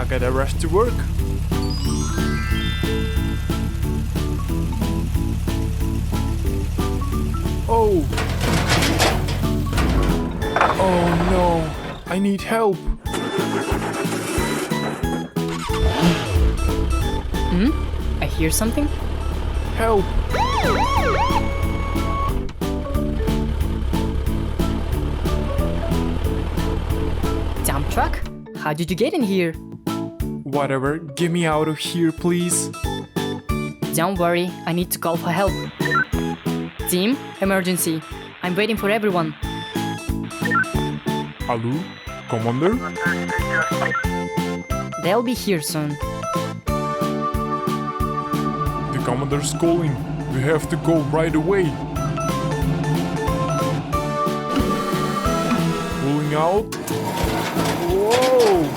I gotta rush to work. Oh! Oh no! I need help! I hear something? Help! Dump truck? How did you get in here? Whatever, get me out of here, please. Don't worry, I need to call for help. Team, emergency. I'm waiting for everyone. Hello? Commander? They'll be here soon. The commander's calling. We have to go right away. Pulling out. Whoa!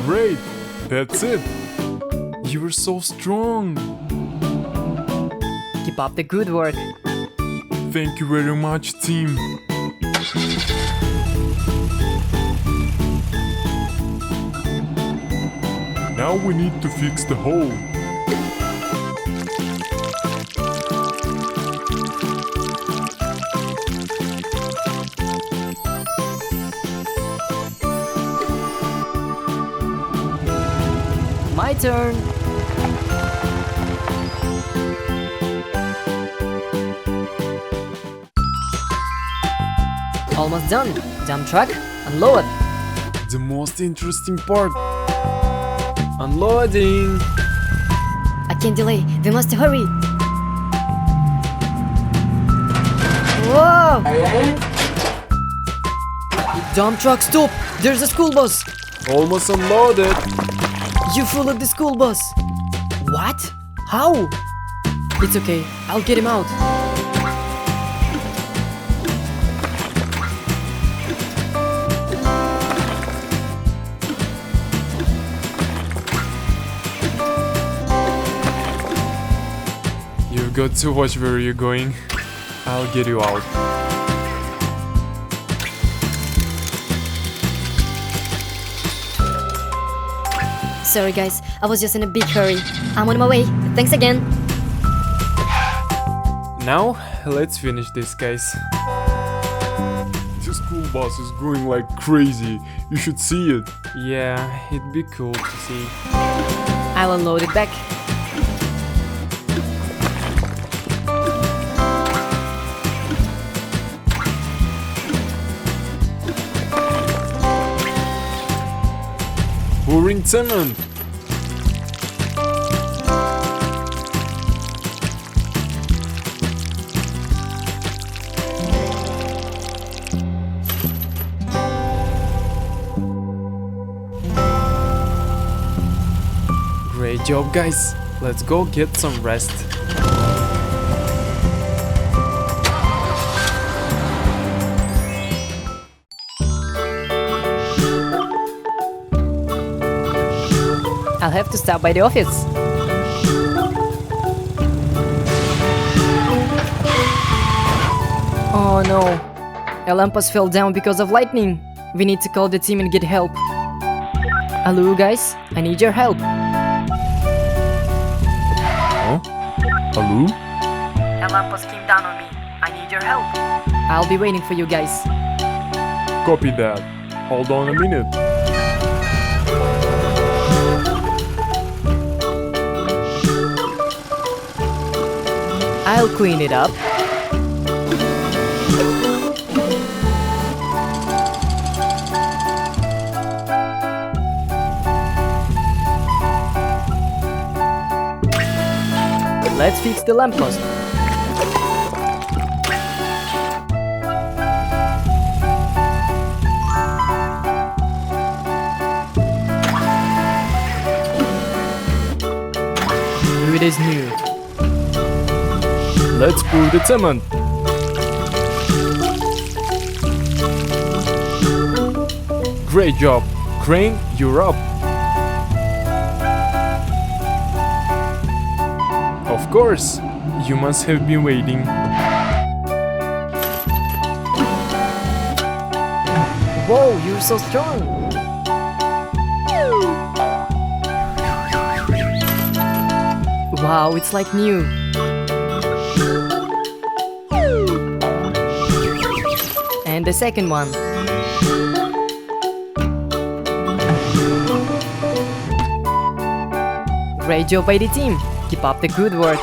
Great! That's it! You were so strong! Keep up the good work. Thank you very much, team. Now we need to fix the hole. My turn. Almost done. Dump truck, unload. The most interesting part. Unloading. I can't delay. We must hurry. Whoa! Dump truck, stop! There's a school bus. Almost unloaded. You fooled the school bus. What? How? It's okay. I'll get him out. You've got to watch where you're going. I'll get you out. Sorry guys, I was just in a big hurry. I'm on my way. Thanks again. Now, let's finish this, guys. The school bus is going like crazy. You should see it. Yeah, it'd be cool to see. I'll unload it back. Pouring cement. Great job, guys. Let's go get some rest. I'll have to stop by the office. Oh no. Olympus fell down because of lightning. We need to call the team and get help. Hello guys, I need your help. Huh? Hello? Olympus came down on me. I need your help. I'll be waiting for you guys. Copy that. Hold on a minute. I'll clean it up. Let's fix the lamppost. It is new. Let's pour the cement. Great job. Crane, you're up. Of course, you must have been waiting. Whoa, you're so strong! Wow, it's like new. And the second one. Great job by the team. Keep up the good work.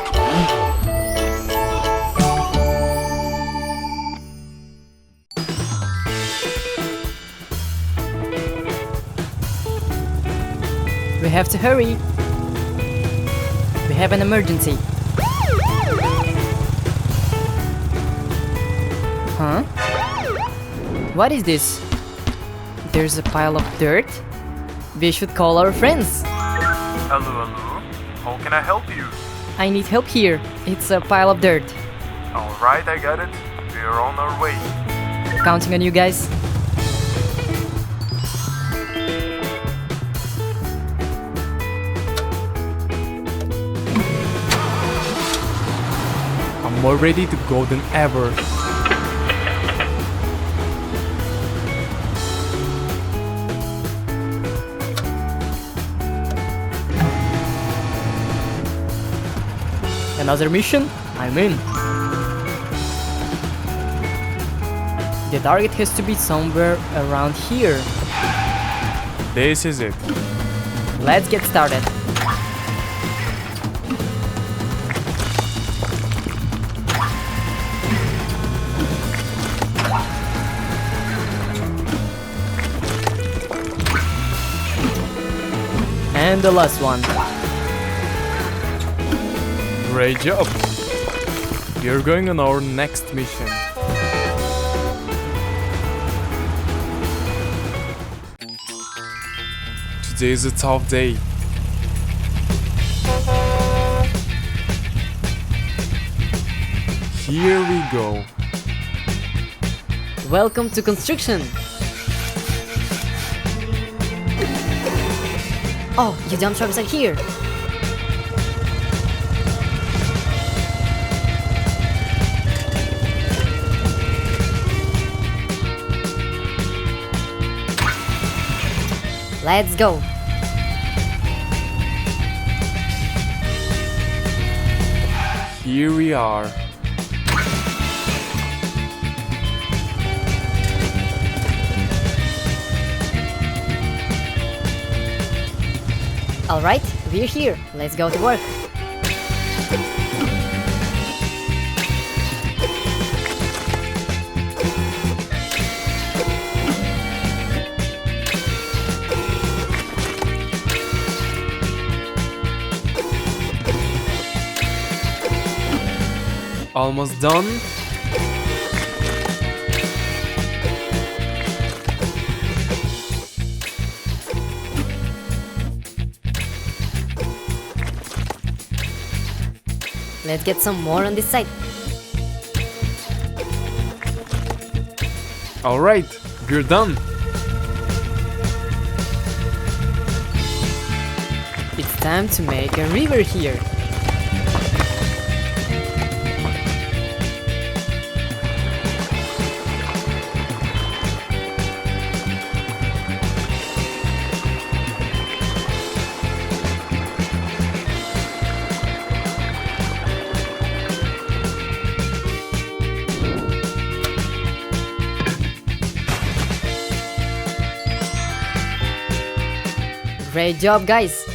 We have to hurry. We have an emergency. Huh? What is this? There's a pile of dirt? We should call our friends. Hello, hello. How can I help you? I need help here. It's a pile of dirt. Alright, I got it. We're on our way. Counting on you guys. I'm more ready to go than ever. Another mission? I'm in. The target has to be somewhere around here. This is it. Let's get started. And the last one. Great job. We're going on our next mission. Today is a tough day. Here we go. Welcome to construction. Oh, your dump trucks are here. Let's go. Here we are. All right, we're here. Let's go to work. Almost done. Let's get some more on this side. Alright, we're done. It's time to make a river here. Great job, guys.